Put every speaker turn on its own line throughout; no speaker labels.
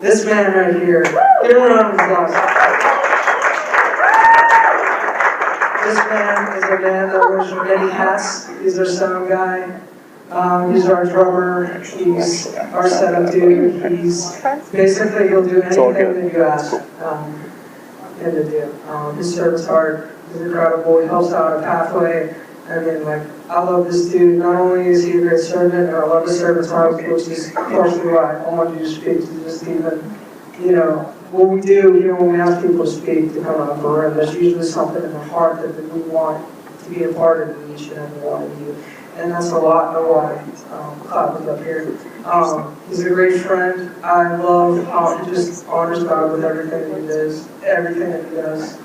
This man right here. Give him a round of applause. This man is a man that wears many hats. He's our sound guy. He's our drummer. He's our setup dude. He's basically, he'll do anything that you ask him to do. His service heart is incredible. He helps out a pathway. I mean, like, I love this dude. Not only is he a great servant, and I love the servant's heart, which is partially why I wanted you to speak to just even, what we do here when we ask people to speak, to come out of the room, there's usually something in the heart that we want to be a part of each and every one of you. And that's a lot of why Cloud was up here. He's a great friend. I love how he just honors God with everything that he does,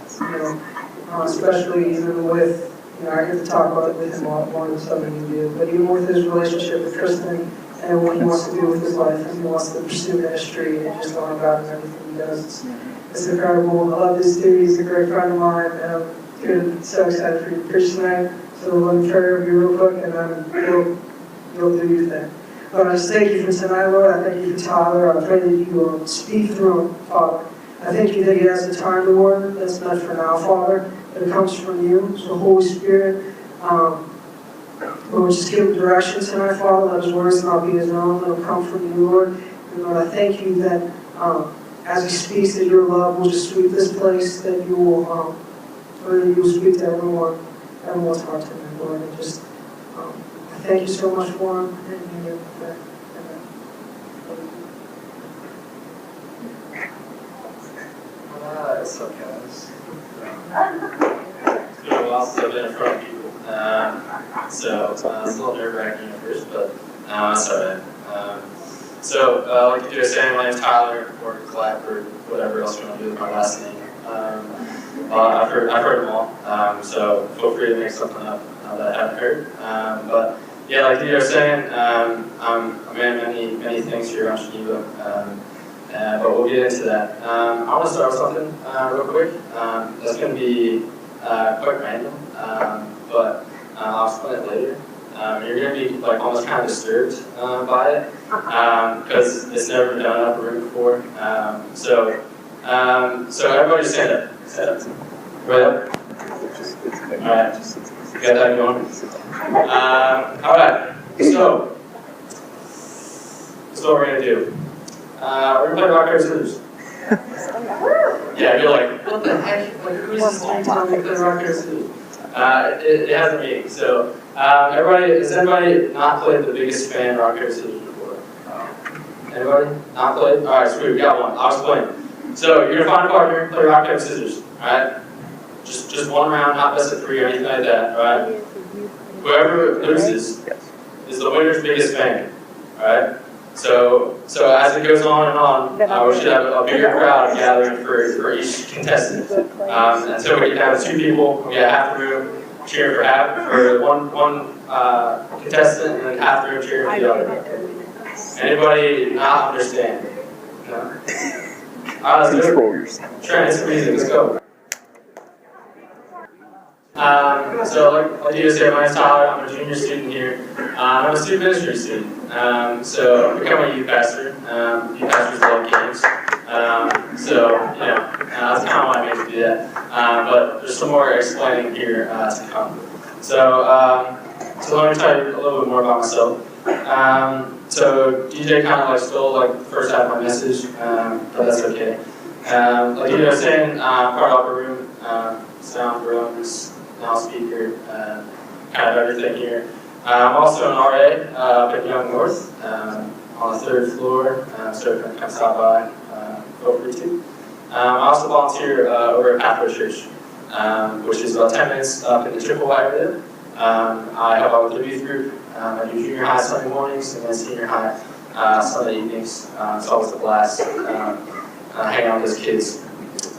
especially even with, I get to talk about it with him a lot more than some of you do, but even with his relationship with Kristen and what he wants to do with his life, and he wants to pursue ministry and just honor God and everything he does. It's incredible. I love this dude. He's a great friend of mine, and I'm so excited for you to preach tonight. So let me pray over you real quick, and then you'll do your thing. But I just thank you for tonight, Lord. I thank you for Tyler. I pray that you will speak through him, Father. I thank you that he has the time, Lord, that's meant for now, Father, that it comes from you. So Holy Spirit, Lord, just give him direction tonight, Father. Let his words not be his own. Let them come from you, Lord. And Lord, I thank you that as he speaks, that your love will just sweep this place, that you will speak to everyone's heart tonight, Lord. And just, I thank you so much for him. Amen.
What's up, guys? It's been a while since I've been in front of people. So it's a little nerve-wracking at first, but that's alright. Like you were saying, my name's Tyler, or Clap, or whatever else you want to do with my last name. I've heard them all, so feel free to make something up that I haven't heard. But yeah, like you were saying, I'm a man of many things here on Geneva. But we'll get into that. I want to start with something real quick. That's going to be quite random, but I'll explain it later. You're going to be like almost kind of disturbed by it because it's never been done in upper room before. So everybody stand up. Stand up. Right up. All right. You got that going? All right. So what we're going to do. We're going to play rock, paper, scissors. Yeah, you're like, what the heck? Like, who's this dude telling me to play rock, paper, scissors? It has a meaning. So, has anybody not played The Biggest Fan rock, paper, scissors before? Anybody? Not played? Alright, sweet, we got one. I'll explain. So, you're going to find a partner, play rock, paper, scissors. Alright? Just one round, not best of three or anything like that. Alright? Whoever loses is the winner's biggest fan. Alright? So as it goes on and on, we should have a bigger crowd gathering for each contestant. Until we get down to two people, we get half the room cheering for one contestant, and then half the room cheering for the other. Anybody not understand? No? Alright, let's go. Trent, it's music, let's go. Like you just said, my name's Tyler. I'm a junior student here. I'm a student ministry student. So I'm becoming a youth pastor. Youth pastors love games. That's kind of why I made me do that. But there's some more explaining here to come. So let me tell you a little bit more about myself. So DJ kind of stole the first half of my message, but that's okay. Like you were saying, part of upper room, sound, drums, now speaker, kind of everything here. I'm also an RA up at Young North on the third floor, so if you come stop by, feel free to. I also volunteer over at Pathway Church, which is about 10 minutes up in the Chippewa area. I help out with the youth group. I do junior high Sunday mornings and then senior high Sunday evenings. It's always a blast hanging out with those kids.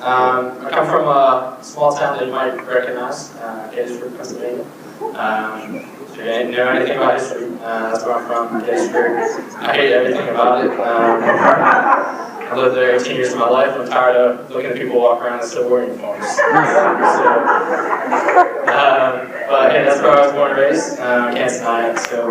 I come from a small town that you might recognize, Gettysburg, Pennsylvania. If you didn't know anything about history, that's where I'm from, Gettysburg. I hate everything about it. I lived there 18 years of my life. I'm tired of looking at people walk around in Civil War uniforms. But hey, that's where I was born and raised. I can't deny it. So,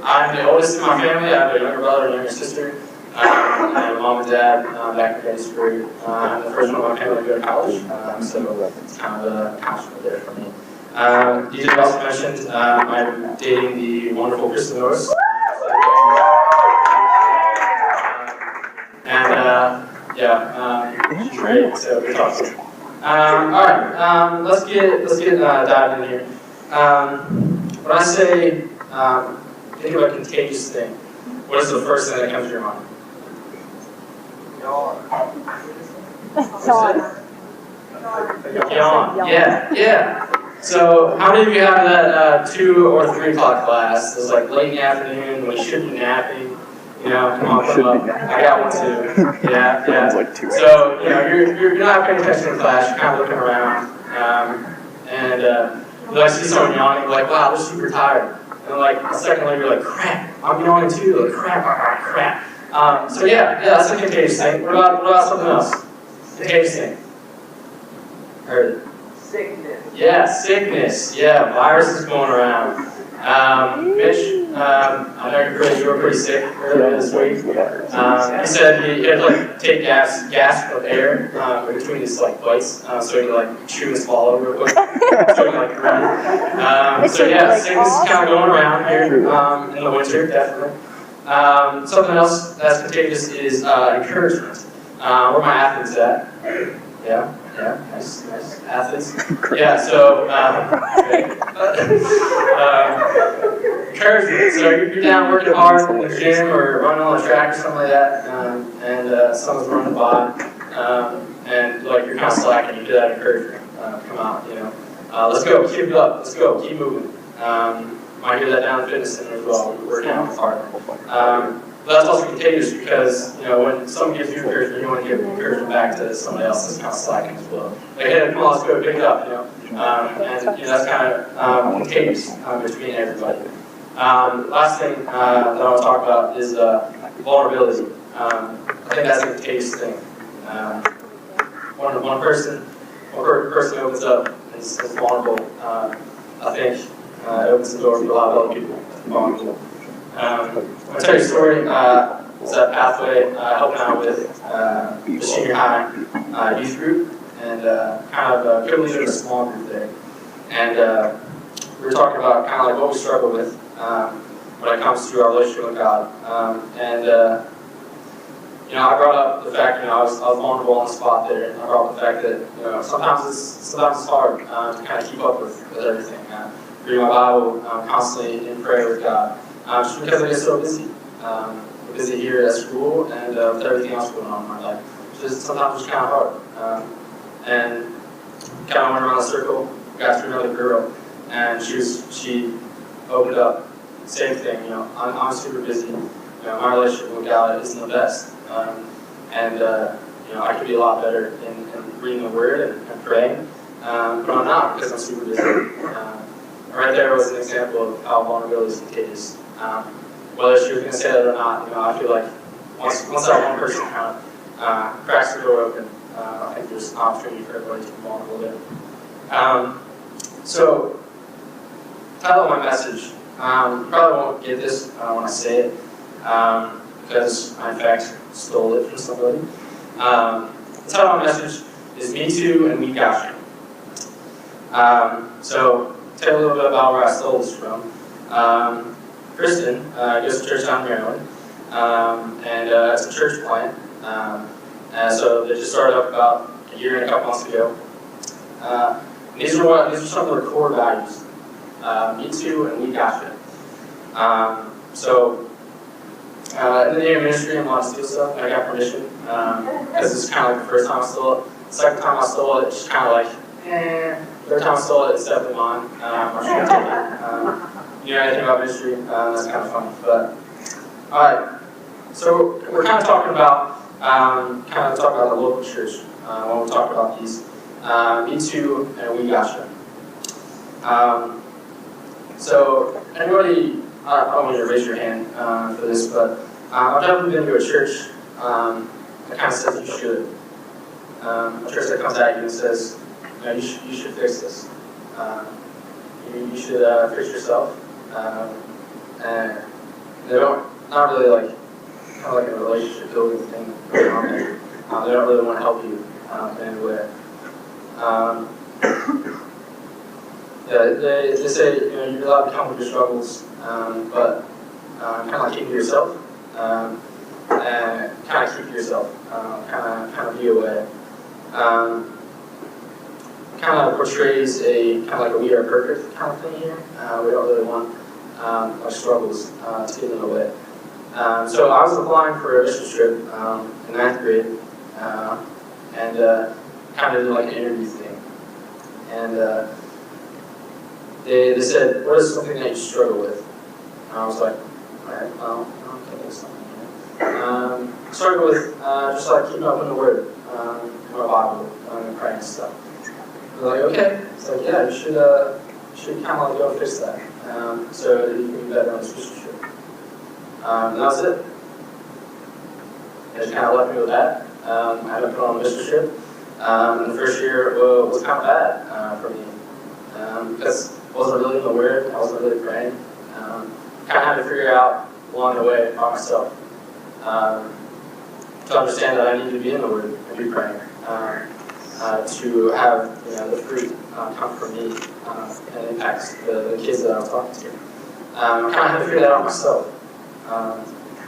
I'm the oldest in my family. I have a younger brother and a younger sister. And my mom and dad back in Gettysburg. I'm the first one in my family to go to college, so it's kind of a accomplishment there for me. DJ also mentioned I'm dating the wonderful Kristen Norris. She's great, so good talk to her. All right, let's get diving in here. When I say think of a contagious thing, what is the first thing that comes to your mind? Yawn. Yeah. So, how many of you have that 2 or 3 o'clock class? It's like late in the afternoon when you should be napping. Come on, put 'em up. I got one too. Yeah. So, you're not paying attention in class. You're kind of looking around, and you see someone yawning. You're like, wow, they're super tired. And like a second later, you're like, crap, I'm yawning too. Like, crap. So that's a contagious thing. What about something else? Contagious thing. Heard it.
Sickness.
Yeah, sickness. Yeah, viruses going around. Mitch, I know you were pretty sick earlier this week. He said he had to take gas of air between his bites, so he could chew and swallow real quick. So he could run. Sickness is kind of going around here in the winter, definitely. Something else that's contagious is encouragement. Where my athletes at? Yeah, nice athletes. Yeah, so encouragement. So you're down working hard in the gym or running on the track or something like that, and someone's running by, and you're kind of slacking. You do that encouragement. Come out, let's go, keep it up, let's go, keep moving. Might hear that down in the fitness center as well. We're working out hard. But that's also contagious because, when someone gives you encouragement, you want to give encouragement back to somebody else that's kind of slacking as well. Like, hey, come on, let's go pick it up, and that's kind of contagious between everybody. Last thing that I want to talk about is vulnerability. I think that's a contagious thing. One person opens up and is vulnerable. I think it opens the door for a lot of other people to be vulnerable. I'll tell you a story. It's at Pathway helping out with the senior high youth group, and kind of good leader of a small group there. And we were talking about kind of what we struggle with when it comes to our relationship with God. I brought up the fact I was vulnerable on the spot there, and I brought up the fact that sometimes it's hard to kind of keep up with everything. Reading my Bible, constantly in prayer with God. Just because I get so busy. We're busy here at school and with everything else going on in my life. Sometimes it's kind of hard. And kind of went around the circle, got to another girl, and she opened up. Same thing, I'm super busy. My relationship with God isn't the best. I could be a lot better in reading the Word and praying. But I'm not because I'm super busy. Right there was an example of how vulnerability is contagious. Whether she was going to say that or not, I feel like once that one person kind of cracks the door open, I think there's an opportunity for everybody to be vulnerable there. So, title of my message, you probably won't get this when I say it, because I in fact stole it from somebody. The title of my message is Me Too and We Got You. So, tell you a little bit about where I stole this from. Kristen goes to church down in Maryland, and it's a church plant. And so they just started up about a year and a couple months ago. These are some of their core values. Me too, and we got you. In the year ministry, I'm allowed to steal stuff, and I got permission because this is kind of like the first time I stole it. The second time I stole it, it's just kind of like, Third time I stole it, it's definitely mine. I'm sure I'll take it. You know anything about ministry? That's kind of funny. But alright, so we're kind of talking about the local church when we talk about these. Me too, and we gotcha. So anybody, I don't want you to raise your hand for this, but I've never been to a church that kind of says you should. A church that comes at you and says, you should fix this. You should fix yourself. And they don't, not really kind of like a relationship building thing going on They don't really want to help you in any way. Yeah, they say you're allowed to come with your struggles, but kind of like keep to yourself, and kind of keep to yourself, kind of be away. Kind of portrays a kind of like a we are perfect kind of thing here. We don't really want our struggles to get in the way. So I was applying for a mission trip in 9th grade, and kind of did like an interview thing. And they said, what is something that you struggle with? And I was like, all right, well, I don't think there's something here. I struggle with just like keeping up in the Word, in my Bible, and praying and stuff. They're like, okay. It's like, yeah, you should kind of like go fix that, so that you can be better on this mission trip. And that was it. They just kind of left me with that. I had to put on a mission trip. And the first year was kind of bad for me, because I wasn't really in the Word, I wasn't really praying. Kind of had to figure out along the way by myself to understand that I needed to be in the Word and be praying, to have the fruit come from me and impact the kids that I was talking to. I kind of had to figure that out myself.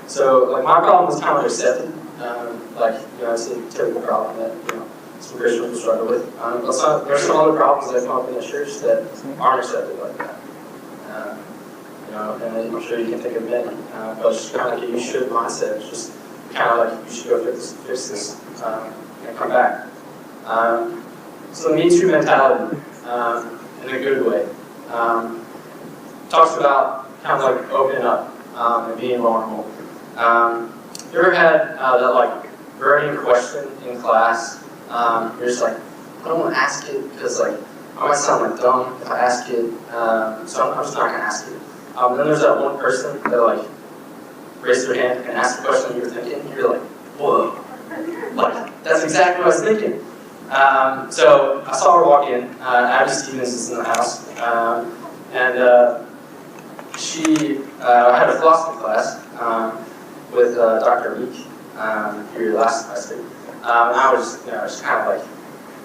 So like my problem was kind of accepted, it's a typical problem that some Christians will struggle with. But there's some other problems that come up in the church that aren't accepted like that. And I'm sure you can think of many, but it's just kind of like a you should mindset. It's just kind of like you should go fix this and come back. So the Me Too mentality, in a good way, talks about kind of like opening up and being vulnerable. You ever had that like burning question in class? You're just like, I don't want to ask it because like I might sound like dumb if I ask it, so I'm just not gonna ask it. Then there's that one person that like raised their hand and asked the question you were thinking. You're like, whoa, like that's exactly what I was thinking. So I saw her walk in. Abby Stevens is in the house, and she had a philosophy class with Dr. Meek here last semester. And I was just kind of like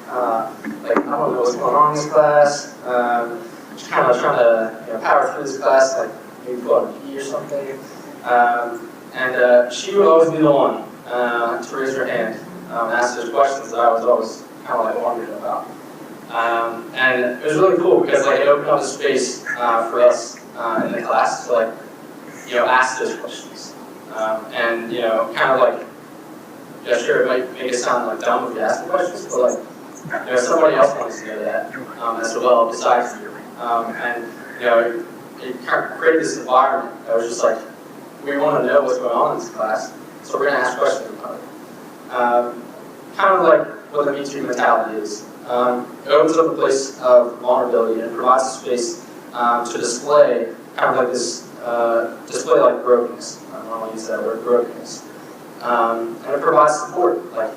I don't know what's going on in this class. Just kind of trying to power through this class, like maybe pull out a key or something. And she would always be the one to raise her hand and ask those questions that I was always kind of like wondering about. And it was really cool because like it opened up the space for us in the class to like ask those questions. And kind of like sure it might make it sound like dumb if you ask the questions, but like somebody else wants to know that as well besides you. And it kind of created this environment that was just like, we want to know what's going on in this class, so we're going to ask questions about it. Kind of like what the Me Too mentality is. It opens up a place of vulnerability and provides a space to display kind of like this, display like brokenness. I don't want to use that word, brokenness. And it provides support. Like,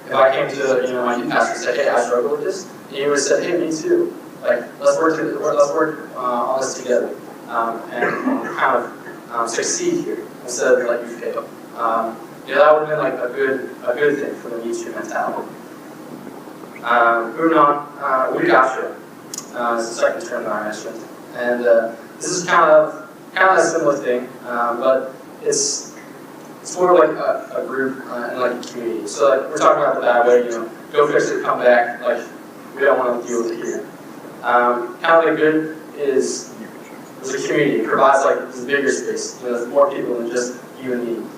if I came to my youth pastor and said, hey, I struggle with this, and he would have said, hey, me too. Like, let's work on this together, and kind of succeed here instead of like you fail. That would have been like a good thing for the Me Too mentality. Moving on, we gotcha. It's the second term that I mentioned, and this is kind of a similar thing, but it's more like a group and like a community. So like we're talking about the bad way, go fix it, come back. Like we don't want to deal with it here. Kind of like good is a community. It provides like this bigger space. There's more people than just you and me.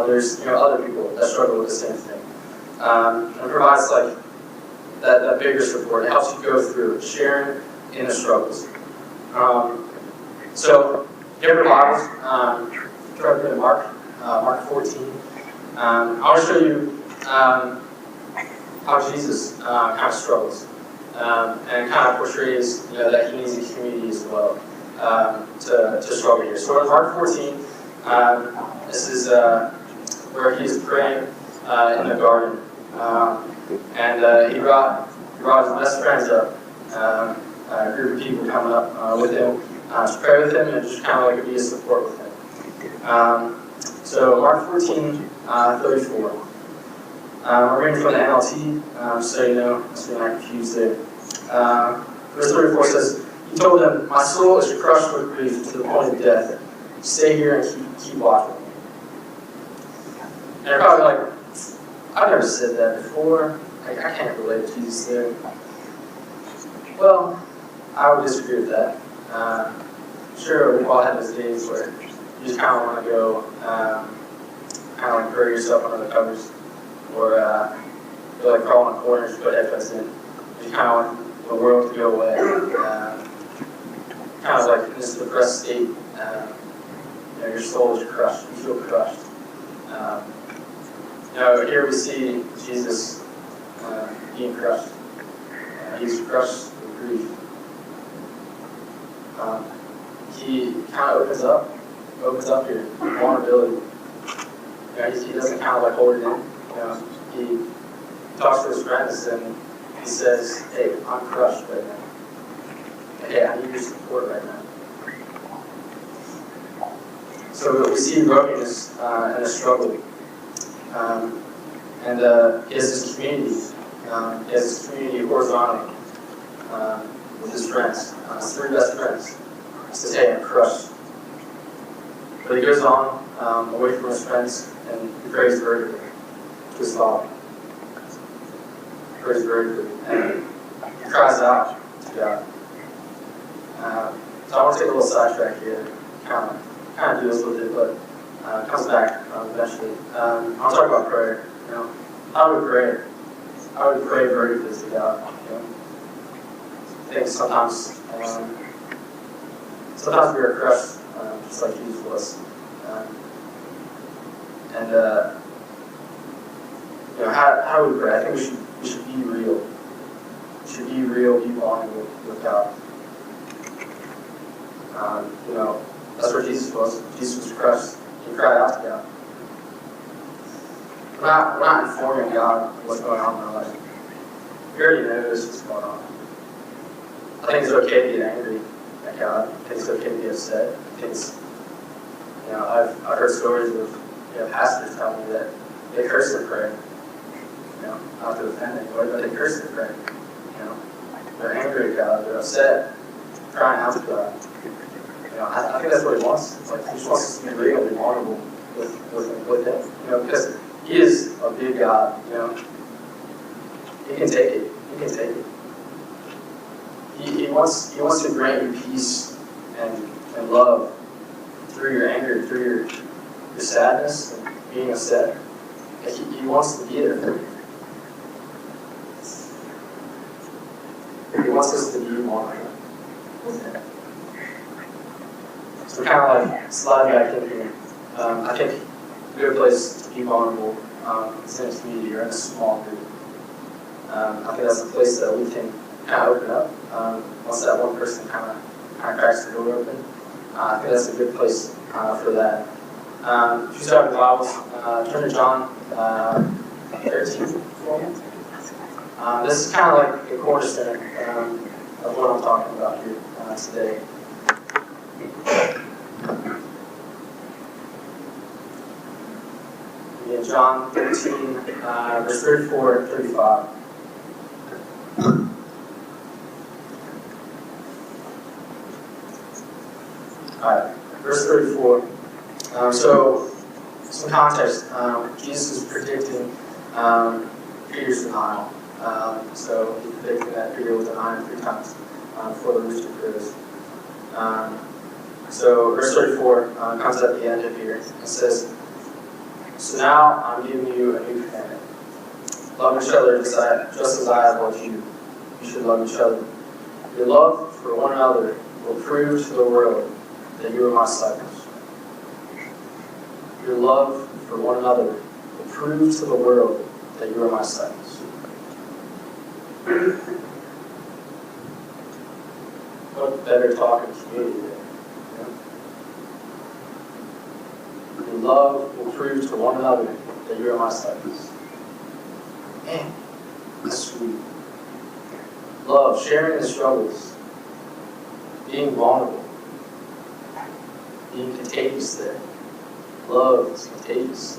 There's other people that struggle with the same thing. And it provides like that bigger support. It helps you go through sharing in the struggles. So you have your Bibles. Try to go to Mark 14. I want to show you how Jesus kind of struggles and kind of portrays that he needs a community as well to struggle here. So in Mark 14, this is where he's praying in the garden, and he brought his best friends up, a group of people coming up with him to pray with him and just kind of like be a support with him. So Mark 14:34. We're reading from the NLT, so you know, so you're not confused there. Verse 34 says, He told them, My soul is crushed with grief to the point of death. Stay here and keep watching. And you're probably like, I've never said that before. I can't relate to Jesus there. Well, I would disagree with that. Sure, we've all had those days where you just kind of want to go, kind of like bury yourself under the covers, or go like crawl in a corner and put headphones in. You kind of want the world to go away. Kind of like in this depressed state. Your soul is crushed. You feel crushed. Here we see Jesus being crushed. He's crushed with grief. He kind of opens up here, vulnerability. He doesn't kind of like hold it in. He talks to his friends and he says, "Hey, I'm crushed right now. Hey, I need your support right now." So we see brokenness and a struggle. And he has this community. He has this community horizontally with his friends, his three best friends. He says, "Hey, I'm crushed." But he goes on away from his friends and he prays vertically to his Father. He prays vertically and he cries out to God. So I want to take a little sidetrack here, kind of deals with it, but comes back eventually. I'll talk about prayer. How do we pray? How do we pray vertically to God? I think sometimes we are crushed, just like Jesus was. How do we pray? I think we should be real. We should be real, be vulnerable with God. That's where Jesus was. Jesus was crushed. He cried out to God. We're not informing God what's going on in our life. He already knows what's going on. I think it's okay to get angry at God. I think it's okay to be upset. I think it's, I've heard stories of pastors tell me that they curse in prayer. Not to offend anybody, but they curse in prayer. They're angry at God. They're upset, crying out to God. I think that's what He wants. He just wants us to be real and be vulnerable with Him. Because He is a big God. He can take it. He can take it. He wants to grant you peace and love through your anger, through your sadness and being upset. He wants to be there for you. He wants us to be vulnerable with Him. So kind of like slide back in here. I think a good place to be vulnerable is in a community or in a small group. I think that's a place that we can kind of open up once that one person kind of cracks the door open. I think that's a good place for that. If you start with the Bibles, turn to John 13 for me. This is kind of like the cornerstone of what I'm talking about here today. In John 13, verse 34 and 35. Alright, verse 34. So, some context. Jesus is predicting Peter's denial. So, he's predicting that Peter will deny him 3 times before the rooster crows. So, verse 34 comes at the end of here. It says, "So now I'm giving you a new commandment. Love each other just as I have loved you. You should love each other. Your love for one another will prove to the world that you are my disciples." Your love for one another will prove to the world that you are my disciples. What better talk of community there? Your love will prove to one another that you are my disciples. Man, that's sweet. Love, sharing the struggles, being vulnerable, being contagious there. Love is contagious.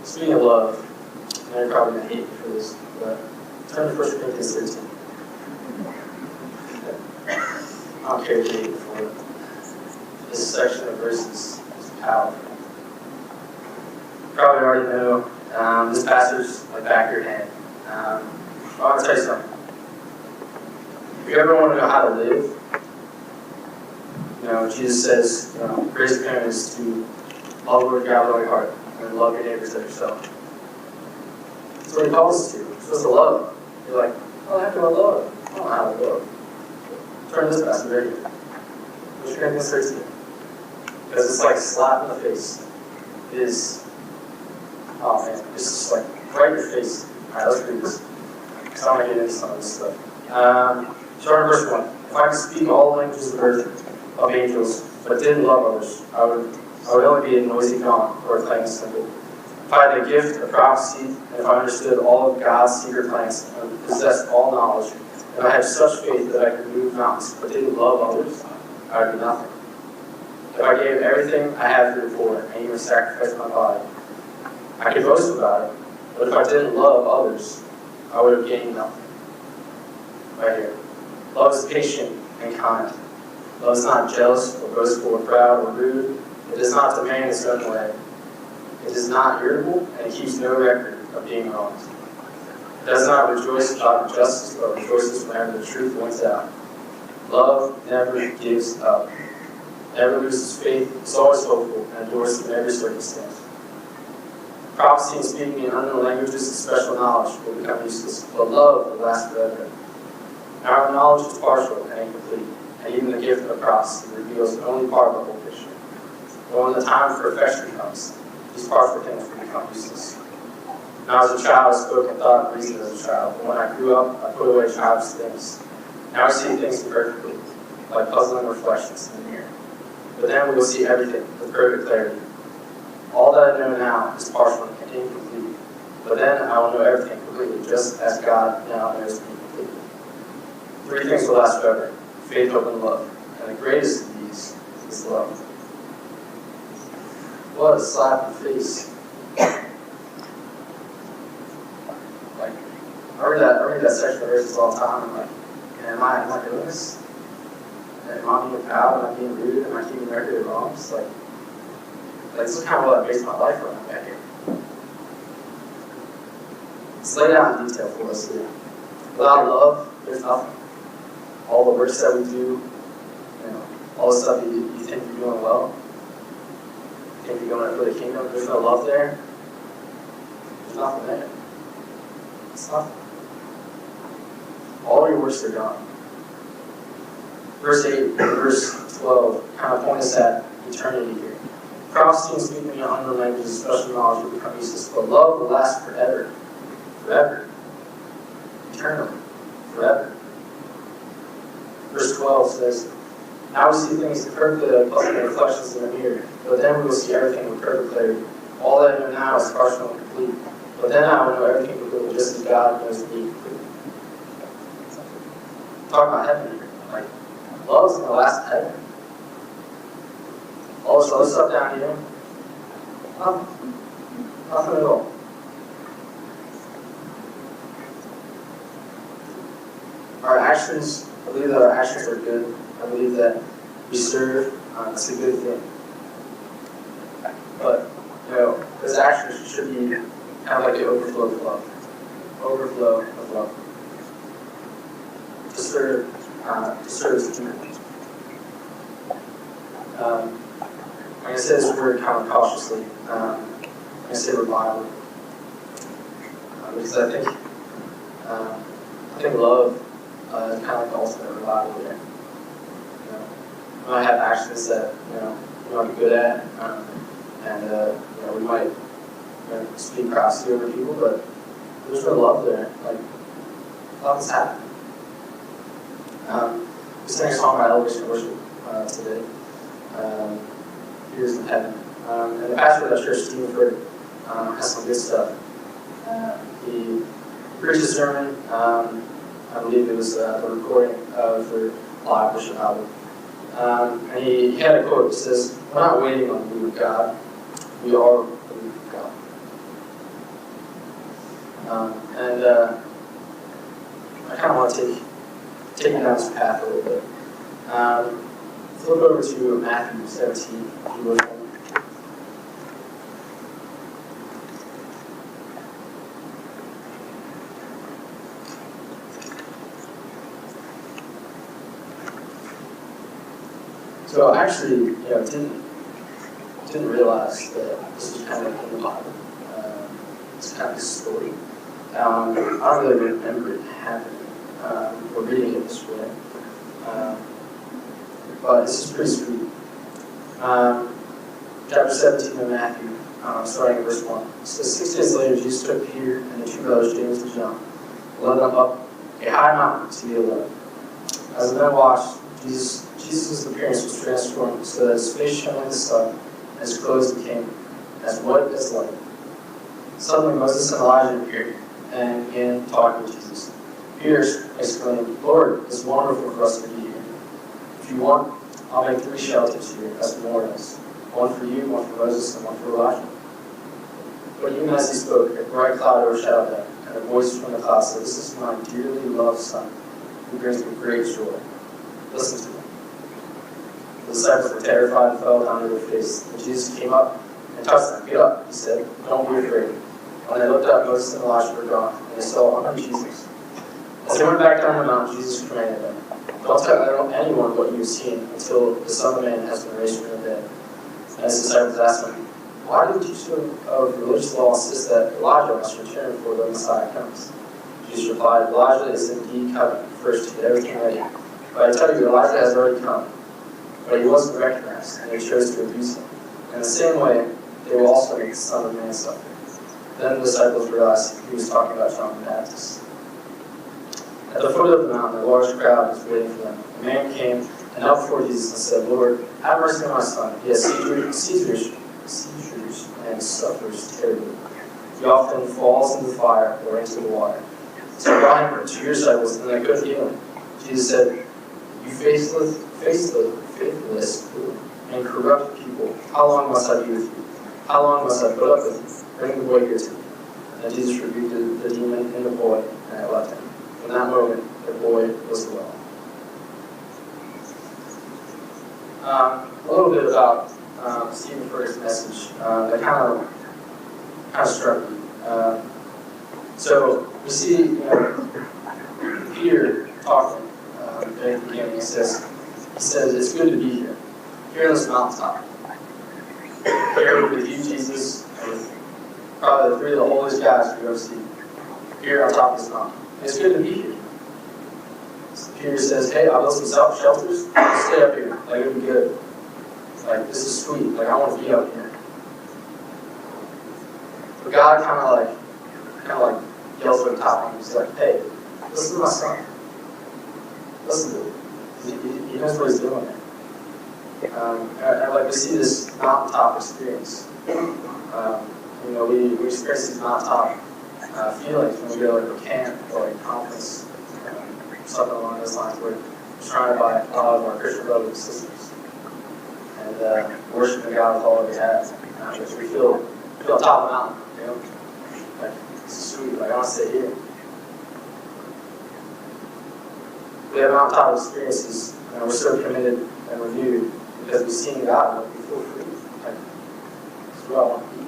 Speaking of love, and you're probably going to hate me for this, but turn to 1 Corinthians 13. I don't care if you hate me for it. This section of verses is powerful. You probably already know this passage like back of your hand. I want to tell you something. If you ever want to know how to live, Jesus says, greatest commandment is to love the Lord God with all your heart and love your neighbors as yourself. That's what he calls us to. We're supposed to love. You're like, oh, how do I love? I don't know how to love. Turn this passage right here. 1 Corinthians 13. Because it's like a slap in the face. It is, oh man, it's just like right in your face. Alright, let's read this. Because I want to get into some of this stuff. Starting verse 1. If I could speak all languages of earth, of angels, but didn't love others, I would only be a noisy gong or a clanging cymbal. If I had the gift of prophecy, and if I understood all of God's secret plans, and possessed all knowledge, and I had such faith that I could move mountains, but didn't love others, I would be nothing. If I gave everything I had for the poor, and even sacrificed my body, I could boast about it, but if I didn't love others, I would have gained nothing. Right here. Love is patient and kind. Love is not jealous or boastful or proud or rude. It does not demand its own way. It is not irritable, and it keeps no record of being wronged. It does not rejoice about injustice, but rejoices whenever the truth wins out. Love never gives up. Never loses faith, is always hopeful, and endures through every circumstance. Prophecy and speaking in unknown languages and special knowledge will become useless, but love will last forever. Our knowledge is partial and incomplete, and even the gift of prophecy reveals only part of the whole picture. But when the time of perfection comes, these partial things will become useless. When I was a child, I spoke and thought and reasoned as a child, but when I grew up, I put away childish things. Now I see things perfectly, like puzzling reflections in the mirror. But then we will see everything with perfect clarity. All that I know now is partial and incomplete, but then I will know everything completely, just as God now knows me completely. 3 things will last forever: faith, hope, and love. And the greatest of these is love. What a slap in the face. Like, I read that section of verses all the time. I'm like, am I doing this? Am I being proud? Am I being rude? Am I keeping record of wrongs? Like this is kind of what I based my life around back here. Let's lay down in detail for us here. Without love, there's nothing. All the works that we do, all the stuff you think you're doing well, you think you're going for the kingdom, there's no love there, there's nothing there. It's nothing. All your works are gone. Verse 8 and verse 12 kind of point us at eternity here. Prophecy and speaking in unknown languages, special knowledge will become useless, but love will last forever. Forever. Eternally. Forever. Verse 12 says, now we see things perfectly like puzzling reflections in the mirror, but then we will see everything with perfect clarity. All that I know now is partial and complete, but then I will know everything completely, just as God knows me completely. Talking about heaven here. Like, love is going to last in heaven. All this other stuff down here, nothing at all. Our actions, I believe that our actions are good. I believe that we serve, it's a good thing. But, those actions should be kind of like an overflow of love. Overflow of love. To serve the kingdom. I'm going to say this word kind of cautiously. I'm going to say revival. Because I think love is kind of like the ultimate revival there. We might have actions that we might be good at, and we might speak crossly over people, but there's no love there. Like, nothing's happening. We sang a song about elevation worship today. Here's in heaven. And the pastor of that church, Stephen has some good stuff. He preached a sermon. I believe it was the recording of the live worship album. And he had a quote that says, "We're not waiting on the move of God, we are the move of God." I kind of want to take you down this path a little bit. Flip over to Matthew 17, if you would. So I actually, didn't realize that this was kind of in the Bible. It's kind of a story. I don't really remember it happening or reading it this way, but this is pretty sweet. Chapter 17 of Matthew, starting at verse 1. It says, 6 days later, Jesus took Peter and the two brothers, James and John, and led them up a high mountain to be alone. As the men watched, Jesus' appearance was transformed so that his face shone like the sun, and his clothes became as white as light. Suddenly Moses and Elijah appeared and began talking to Jesus. Peter exclaimed, "Lord, it's wonderful for us to be here. If you want, I'll make 3 shelters here as memorials, one for you, one for Moses, and one for Elijah." But even as he spoke, a bright cloud overshadowed them, and a voice from the cloud said, "This is my dearly loved son, who brings me great joy. Listen to him." The disciples were terrified and fell down to their face. And Jesus came up and touched them. "Get up," he said. "Don't be afraid." When they looked up, Moses and Elijah were gone, and they saw only Jesus. As they went back down the mountain, Jesus commanded them, "Don't tell anyone what you have seen until the Son of Man has been raised from the dead." And his disciples asked him, "Why do the teachers of religious law insist that Elijah must return before the Messiah comes?" Jesus replied, "Elijah is indeed coming first to get everything ready. But I tell you, Elijah has already come. But he wasn't recognized, and they chose to abuse him. In the same way, they will also make the Son of Man suffer." Then the disciples realized he was talking about John the Baptist. At the foot of the mountain, a large crowd was waiting for them. A man came and knelt before Jesus and said, "Lord, have mercy on my son. He has seizures and suffers terribly. He often falls into the fire or into the water." So I brought him to your disciples, and they couldn't heal him. Jesus said, "You faithless and corrupt people, how long must I be with you? How long must I put up with you? Bring the boy here to me." And Jesus rebuked the demon in the boy, and it left him. From that moment, the boy was well. A little bit about Stephen Furtick's message that kind of struck me. So we see Peter talking at the beginning. He says, "It's good to be here. Here on this mountaintop. Here with you, Jesus, and with probably the 3 of the holiest guys you've ever seen. Here on top of this mountain. It's good to be here." Peter says, "Hey, I built some shelters. Stay up here. Like, it'll be good. Like, this is sweet. Like, I want to be up here." But God kind of like yells over the top of him. He's like, "Hey, listen to my son. Listen to him. He knows what he's doing there." And like we see this mountaintop experience. We experience these mountaintop feelings when we go to a camp or a conference, something along those lines. We're surrounded by a lot of our Christian brothers and sisters, and worshiping God with all that we have. Because we feel on top of the mountain, like, this is sweet. Like, I want to stay here. We have mountaintop experiences, and we're so committed and renewed because we've seen God and we feel free. Like, this is where I want to be.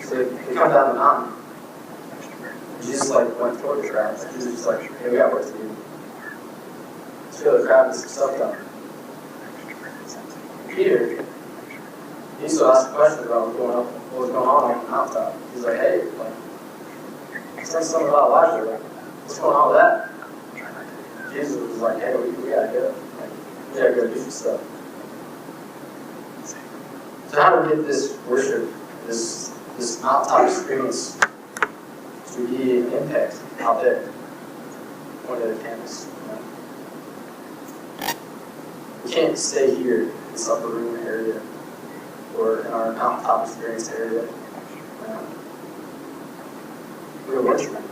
So they come down the mountain. Jesus went toward the crowd. Jesus was like, "Hey, we got work to do. Let's go to the crowd and get some stuff done." Peter, he still asked a question about what was going on the mountaintop. He's like, "Hey, say something about Elijah. Like, what's going on with that?" Jesus was like, "Hey, we gotta go. We gotta go do some stuff." So how do we get this worship, this mountaintop experience to be an impact out there on the campus? We can't stay here in this upper room area or in our mountaintop experience area. We're worshiping.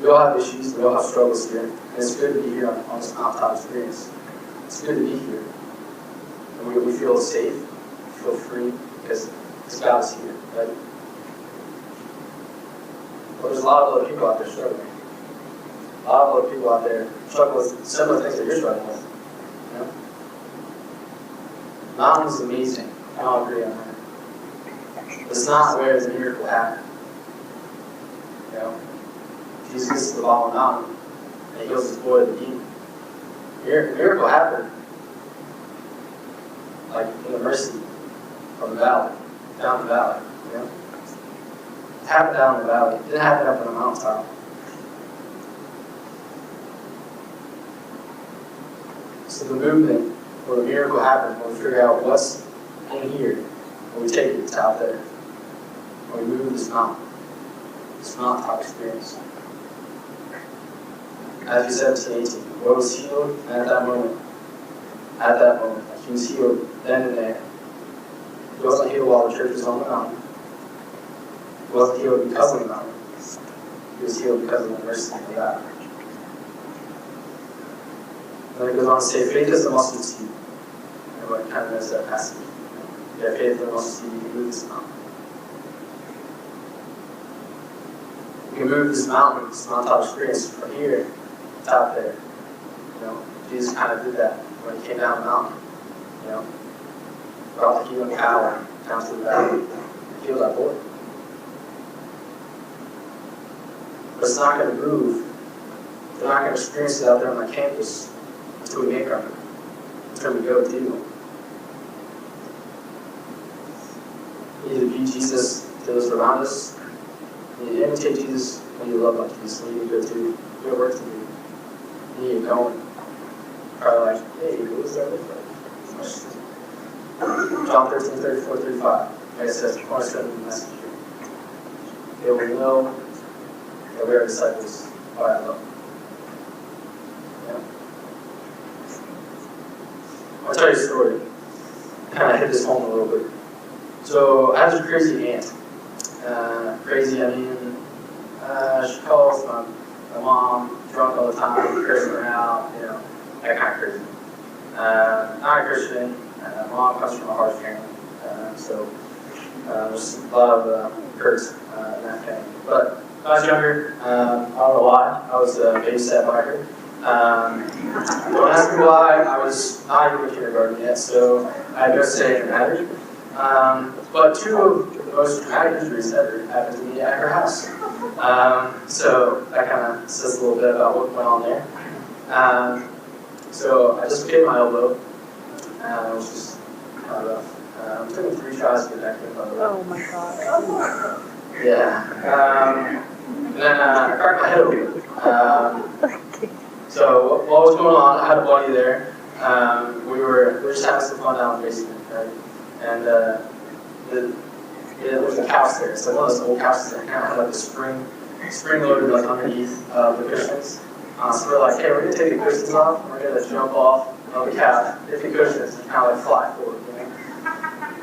We all have issues, we all have struggles here, and it's good to be here on this mountaintop experience. It's good to be here. And we feel safe, we feel free, because God is here, right? But there's a lot of other people out there struggling. A lot of other people out there struggle with similar things that you're struggling with. You know? Mountain is amazing. I all agree on that. But it's not where the miracle happened. You know? Jesus gets to the bottom of the mountain and he heals his boy the demon. Miracle happened. Like in the mercy from the valley, down the valley. You know? It happened down in the valley. It didn't happen up on the mountaintop. So the movement, or the miracle happened when we figure out what's in here, when we take it to out there, when we move this mountaintop experience. Matthew 17:18, the boy was healed, and at that moment, like he was healed then and there. He wasn't healed while the church was on the mountain. He wasn't healed because of the mountain. He was healed because of the mercy of God. And then it goes on to say, faith is the mustard seed. Everybody kind of knows that passage. You have faith in the mustard seed, you can move this mountain. You can move this mountaintop experience from here to out there. You know, Jesus kind of did that when he came down the mountain. You know, brought the healing power down to the valley and healed that boy. But it's not going to move. They're not going to experience it out there on the campus until we make our move. Until we go do. We need to be Jesus to those around us. We need to imitate Jesus when you love like Jesus. We need to go do. We have work to do. We need to go and probably like, hey, what does that look like? John 13:34-35. Like I said, I want to send them a message here. They will know that we are disciples by our love. Yeah. I'll tell you a story. Kind of hit this home a little bit. So I have this crazy aunt. Crazy, I mean, she calls my mom drunk all the time, cursing her out, you know, that kind of crazy. Not a Christian. Mom comes from a harsh family, so there's a lot of hurts in that family. But when I was younger, I don't know why, I was babysat by her. Don't ask me why, I was not even in kindergarten yet, so I had no say in the matter. But two of the most traumatic injuries ever happened to me at her house. So that kind of says a little bit about what went on there. So I dislocated my elbow. It was just kind of rough. It took me 3 tries to get back in, by the way.
Oh my god.
Yeah. And then I cracked my head open. So what was going on? I had a buddy there. We were just having some fun down in the basement, right? And there was a couch there. It's like one of those old couches that kind of had like a spring loaded like underneath the cushions. So we're like, hey, we're gonna take the cushions off. We're gonna jump off of the couch, hit the cushions, and kind of like fly forward. You know? I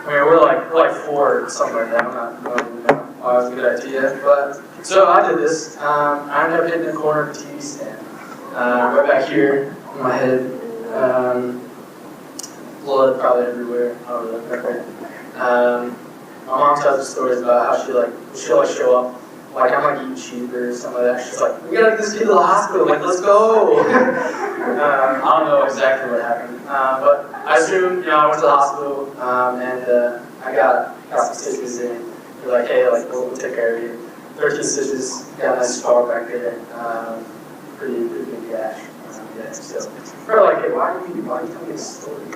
mean, we're like 4 or something like that. I'm not really know why it was a good idea, but so I did this. I ended up hitting the corner of the TV stand, right back here on my head. Blood probably everywhere. I don't really remember. My mom tells us stories about how she'll show up, like I'm like eating cheeseburgers or something like that. She's like, we gotta get this kid to the hospital, like let's go. I don't know exactly what happened, but I assume, I went to the hospital and I got some stitches in. They're like, hey, like we'll take care of you. 13 stitches, got a nice scar back there, pretty big gash. Yeah, so we're like, hey, why are you telling me this story? I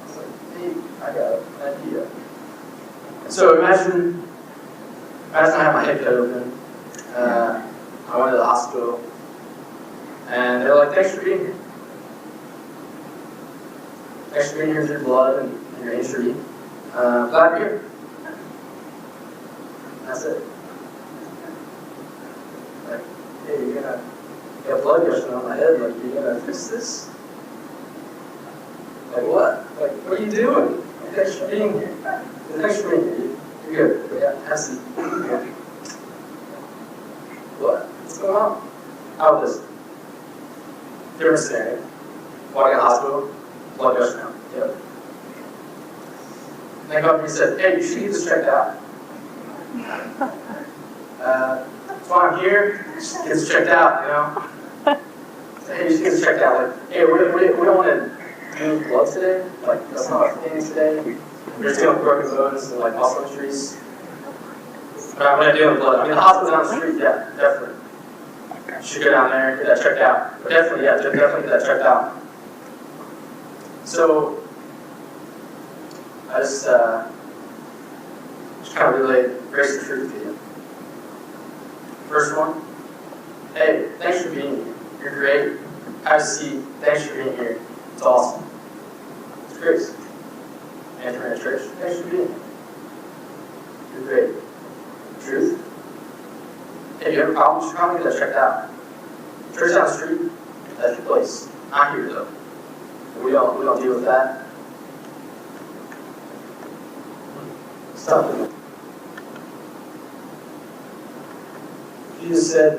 was like, hey, I got an idea. So imagine I had my head cut open. I went to the hospital, and they're like, thanks for being here. Thanks for being here through blood and your injury. Glad you're here. That's it. Like, hey, you got blood gushing on my head, like, you're gonna fix this? Like, what? Like, what are you doing? Thanks for being here. Thanks for being here. You're good. Yeah, have a seat. What? What's going on? How about this? Different scenario. Walking in the hospital, blood goes down. Yep. And they come up and said, hey, you should get this checked out. That's why I'm here. Just get this checked out, you know? Hey, you should get this checked out. Like, hey, we don't want to do blood today. Like, that's not our thing today. We're just dealing with broken bones and like muscle injuries. But I'm going to deal with blood. I mean, the hospital down the street, yeah, definitely. You should go down there and get that checked out. But definitely, yeah, definitely get that checked out. So, I just kind of relate grace and truth to you. First one, hey, thanks for being here. You're great. Have a seat. Thanks for being here. It's awesome. It's grace. And for church, thanks for being here. You're great. Truth. Hey, you have a problem? You should probably get that checked out. Church down the street, that's your place. I'm here though. We don't deal with that. Stop. Jesus said,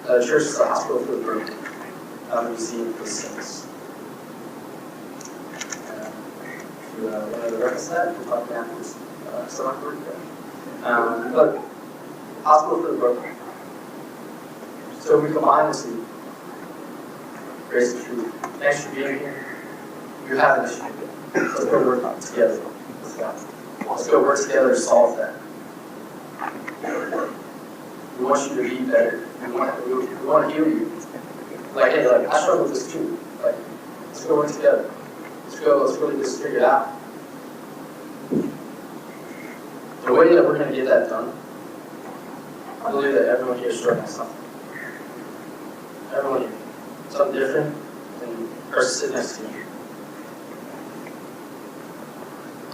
church is a hospital for the broken. You see the saints. If you want to reference that, we'll talk afterwards. So I'm working there. But hospital for the broken. So we combine the two. Grace and truth. Thanks for being here. You have an issue. Let's go work together with God. Let's go work together to solve that. We want you to be better. We want to heal you. Like, hey, like, I struggle with this too. Like, let's go work together. Let's really just figure it out. The way that we're going to get that done, I believe that everyone here is struggling with something. Everyone here. Something different than the person sitting next to you.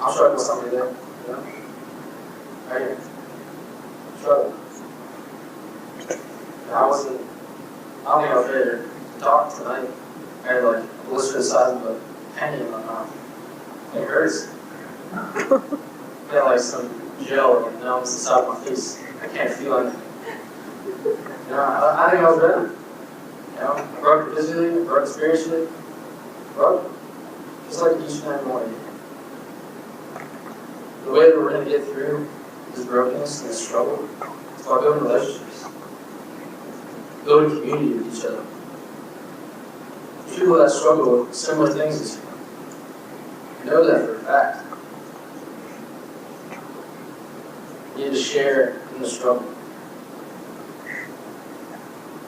I'm struggling with something there, you know? Right here. I'm struggling. And I don't think I was ready to talk tonight. I had like a blister the size of a penny in my mouth. It hurts. I got like some gel and numbs the side of my face. I can't feel anything. You know, I think I was ready. You know, I broke physically, I broke spiritually, broke. Just like each and every morning. The way that we're going to get through this brokenness and this struggle is by building relationships. Building community with each other. People that struggle with similar things as you know that for a fact. You need to share in the struggle.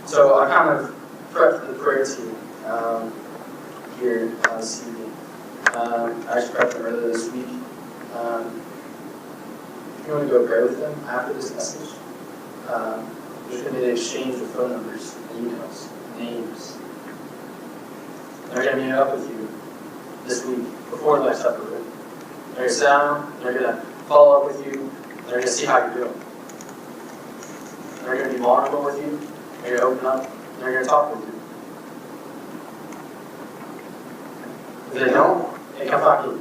So I kind of prepped the prayer team here this evening. I actually prepped them earlier this week. If you want to go pray with them after this message, there's going to be an exchange of phone numbers, emails, names. They're going to meet up with you this week before the next supper. They're going to sit down, they're going to follow up with you, they're going to see how you're doing. They're going to be vulnerable with you, they're going to open up, they're going to talk with you. If they don't, hey, come talk to me.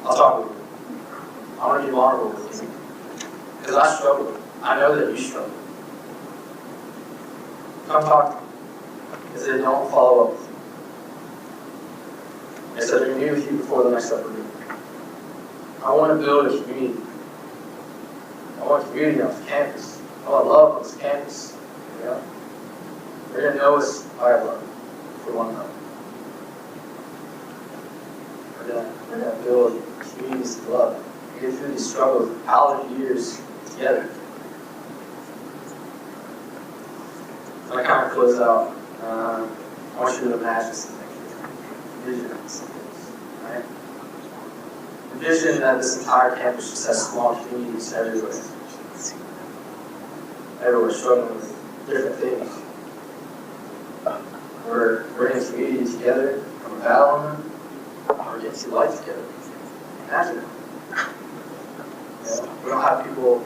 I'll talk with you. I want to be vulnerable with you. Because I struggle. I know that you struggle. Come talk to me. Because they don't follow up with you. They said they're going to meet with you before the next supper meeting. I want to build a community. I want a community on this campus. I want love on this campus. You know? They're going to know us by our love for one another. We're going to build communities of love. We get through these struggles of college years together. So I kind of close out. I want you to imagine something. Envision some things. Right? Envision that this entire campus just has small communities everywhere. Everywhere struggling with different things. We're in a community together, and we're battling them, we're getting through life together. Imagine it. We don't have people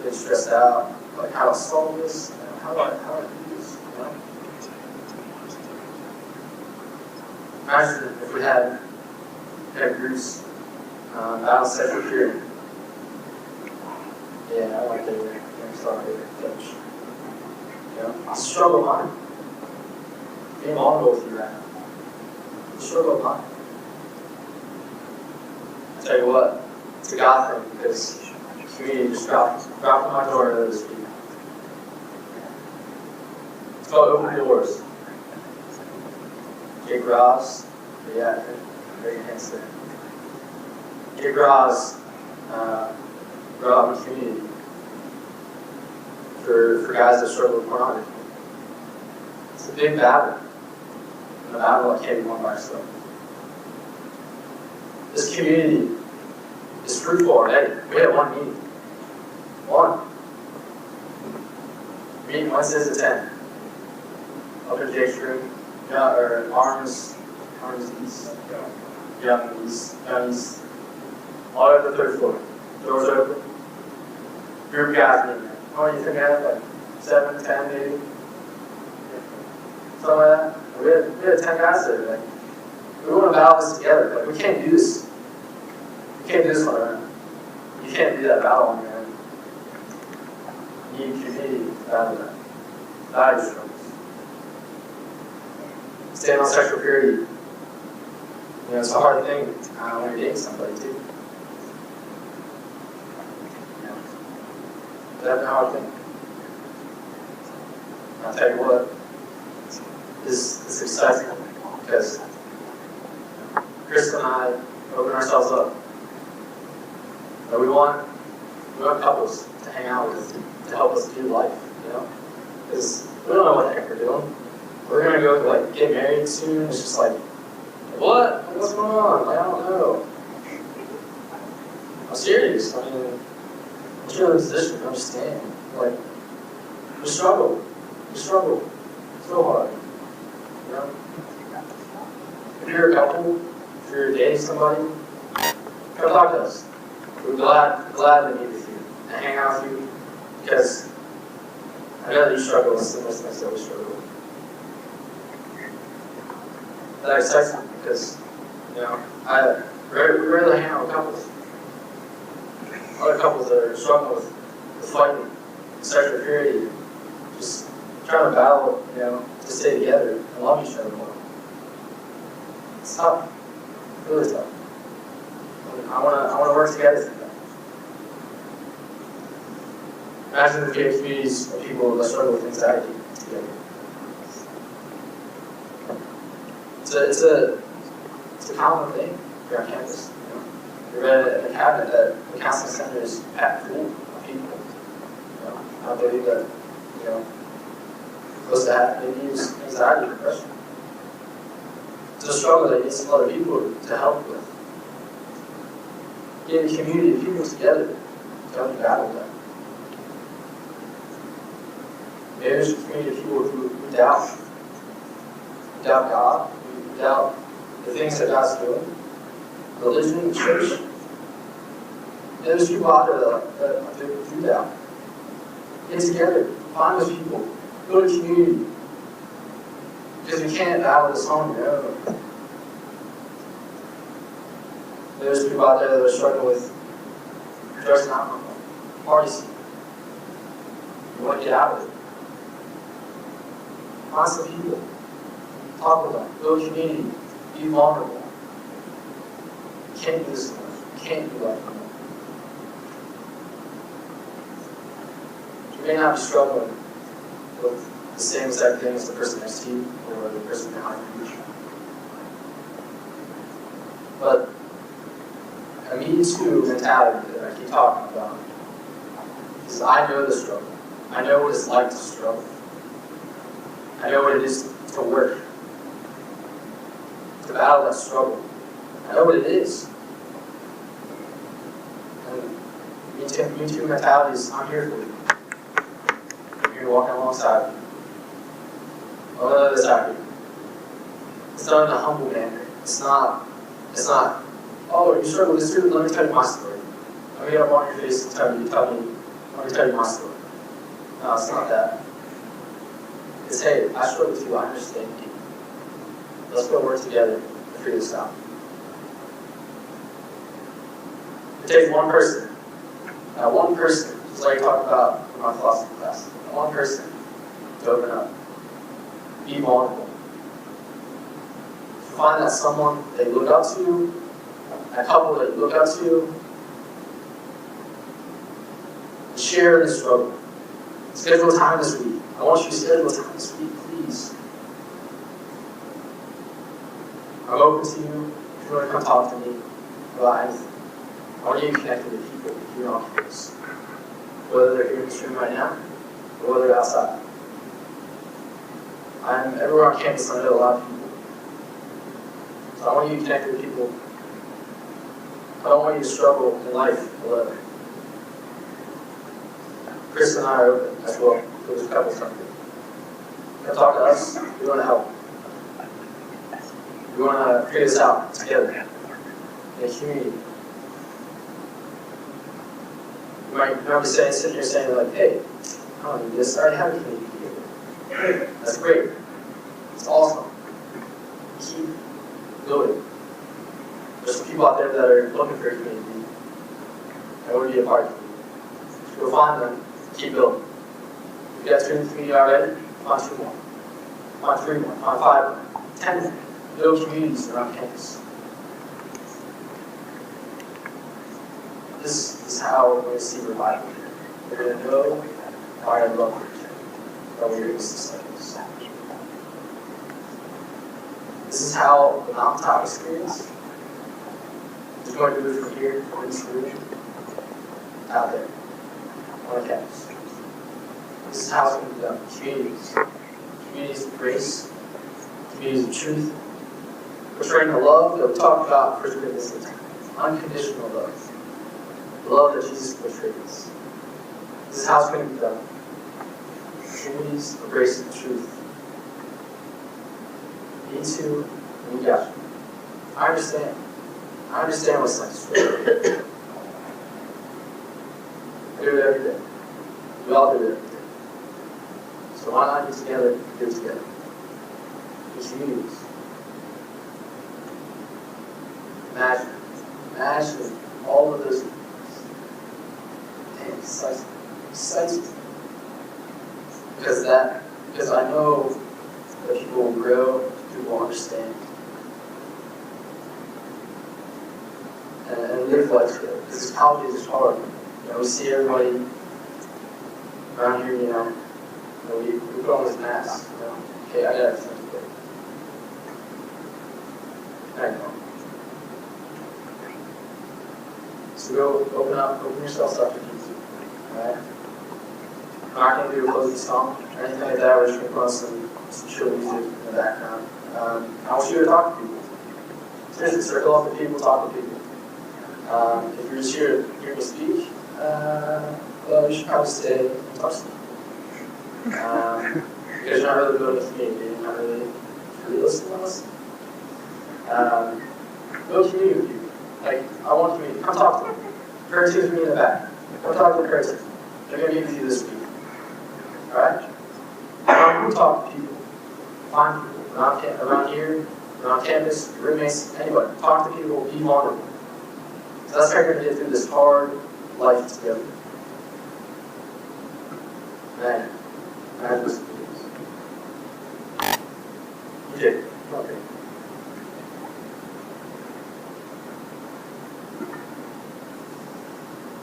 get stressed out, like how do I solve this? How do I do this? You know? Imagine if we had groups, battle set for purity. Yeah, I like it. I'm sorry, finish. You know, it's a struggle of mine. Being vulnerable with you right now. It's a struggle of mine. I tell you what, it's a God thing because community just dropped on my door to those people. It's called Open Doors. Jake Ross, yeah, very hands there. Jake Ross brought up a community for guys that struggle with pornography. It's a big battle, and a battle that can't be won by yourself. This community is fruitful already. We had one meeting. One. Meeting Wednesdays at 10. Up in Jake's room. Yeah, or Arms East. Young East. All over the 3rd floor. Doors open. Group of guys meeting there. Oh, you think I had like 7, 10 maybe? Something like that. We had 10 guys there. Like, we want to battle this together. Like, we can't do this. You can't do this on our own. You can't do that battle on your own. You need community to battle that. Value struggles. Staying on sexual purity. You know, it's a hard thing when you're dating somebody too. You know, that's a hard thing. I'll tell you what, this is exciting because Chris and I open ourselves up. But we want couples to hang out with, to help us do life, you know? Because we don't know what the heck we're doing. We're gonna go like get married soon. It's just like, what? What's going on? Like, I don't know. I'm serious. I mean, once you're in a position to understand, like, we struggle. We struggle so hard. You know? If you're a couple, if you're dating somebody, come talk to us. We're glad to meet with you and hang out with you because I know that you struggle with similar things that we struggle with. That excites me because, you know, we rarely hang out with couples. Other couples that are struggling with fighting, sexual purity, just trying to battle, you know, to stay together and love each other more. It's tough, really tough. I want to work together through that. Imagine if we had communities of people that struggle with anxiety together. It's a common thing here on campus. You know? We read in the cabinet that the counseling center is packed full of people. You know? I believe that, you know, supposed to have maybe use anxiety or depression. It's a struggle that you need some other people to help with. Get a community of people together to help you battle that. Maybe there's a community of people who doubt God, who doubt the things that God's doing, religion, the church. And there's people out there that do doubt. Get together, find those people, build a community. Because we can't battle this on your own. There's people out there that are struggling with drugs and alcohol, party scene. You want to get out of it. Find some people. Talk with them. Build a community. Be vulnerable. You can't do this alone. You can't do life alone. You may not be struggling with the same exact thing as the person next to you or the person behind you. But a me too mentality that I keep talking about is I know the struggle. I know what it's like to struggle. I know what it is to work, to battle that struggle. I know what it is. And me too mentality is I'm here for you. I'm here walking alongside you. I'll let this out here. It's done in a humble manner. It's not, oh, you struggle with this too? Let me tell you my story. Let me get up on your face and let me tell you my story. No, it's not that. It's, hey, I struggle with you, I understand you. Let's go work together and figure this out. It takes one person. Now, one person Just like I talked about in my philosophy class. I want a person to open up, be vulnerable. Find that someone they look up to, a couple that you look up to, and share this struggle. Schedule time this week. I want you to schedule time this week, please. I'm open to you if you want to come talk to me about anything. I want you to connect with the people here on campus, whether they're here in this room right now or whether they're outside. I'm everywhere on campus. I know a lot of people. So I want you to connect with people. I don't want you to struggle in life alone. Chris and I are open as well. There's a couple something. Come talk to us. We want to help. We want to figure this out together in a community. You might be sitting here saying like, hey, I don't need this. I already have a community here. Hey, that's great. It's awesome. Keep building. There's some people out there that are looking for a community and want to be a part of it. Go find them. Keep building. If you guys are in the community already, find 2 more. Find 3 more. Find 5 more. 10 more. Build communities around campus. This is how we're going to see revival here. We're going to know our love for each other. That we're going to see this. This is how the mountaintop experience is going to move from here, from this room, out there, on campus. This is how it's going to be done. Communities. Communities of grace. Communities of truth. Portraying the love that we talked about in 1 Corinthians 16. Unconditional love. The love that Jesus portrays. This is how it's going to be done. Communities of grace and truth. Me too, and you got you. I understand. I understand what it's like to struggle. I do it every day. We all do it every day. So why not get together and do it together? In communities. Imagine all of those things. And excites me. Because I know that people will grow, people will understand. And live life together. Because college is hard. We see everybody around here, we put on this mask. Okay, I got everything together. I know. So go open yourselves up to Jesus. Alright? I'm not going to do a closing song or anything like that. We're just going to put on some chill music in the background. I want you to talk to people. Seriously, circle up with people, talk to people. If you're just here to hear me speak, well, you should probably stay and talk to me. Because you're not really building a community, you're not really listening. Build community with people. Like, I want community. Come talk to me. Prayer team's me in the back. Come talk to the prayer team. They're going to meet with you this week. Alright? Go talk to people. Find people around here, around campus, your roommates, anybody. Talk to people, be vulnerable. So that's how you're going to get through this hard life together. Man, I have this. You did. Okay.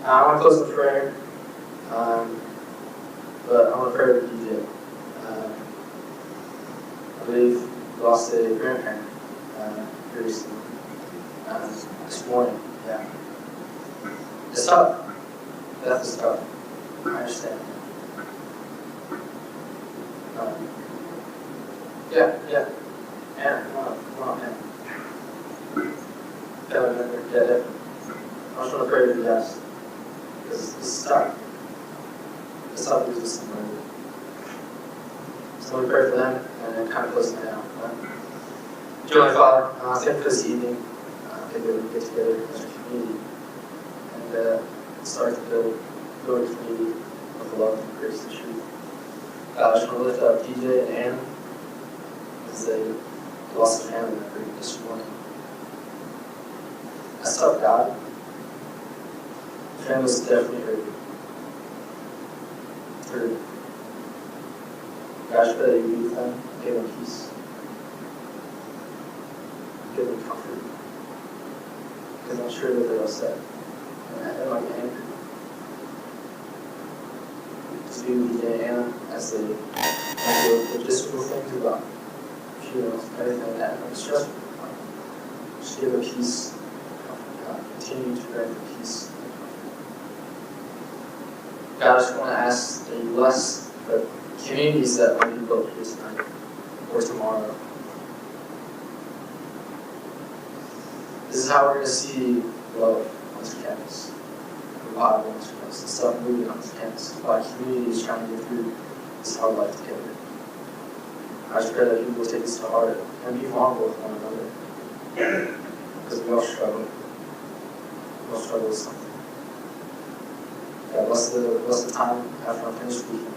I want to close with prayer, but I want to pray with DJ. I believe we lost a grandparent here recently, this morning. Yeah. It's tough. Death is tough. I understand. Yeah. Anna, come on, Anna. Family member, yeah, definitely. I just want to pray with you guys. Because this is tough. It's tough to lose somebody. So let me pray for them and then kind of close them down. Dear Heavenly Father, thank you for this evening. Thank you that we get together as a community and start to build a community of love and grace and truth. I just want to lift up DJ and Anna as they lost a family member this morning. That's tough, God. The family's definitely hurting. comfort. God, I pray that you be with them, give them peace, give them comfort. Because I'm sure that they're upset and might be angry. Just be with DJ and Anna as they deal with logistical things about funerals and everything like that. I'm stressful. Just give them peace. God, continue to grant them peace. God, I just want to ask that you bless the communities that might be built here tonight or tomorrow. This is how we're going to see love on this campus, revival on this campus, and stuff moving on this campus, by communities trying to get through this hard life together. I just pray that people will take this to heart and be vulnerable with one another, because we all struggle. We all struggle with something. God, bless the time after I'm finished speaking.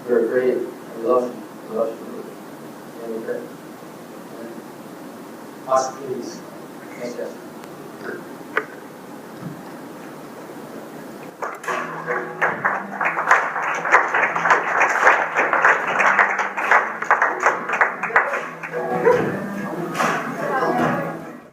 You are great, and we love you. We love you, Lord. And we pray. Amen. Lots of please. Thank you.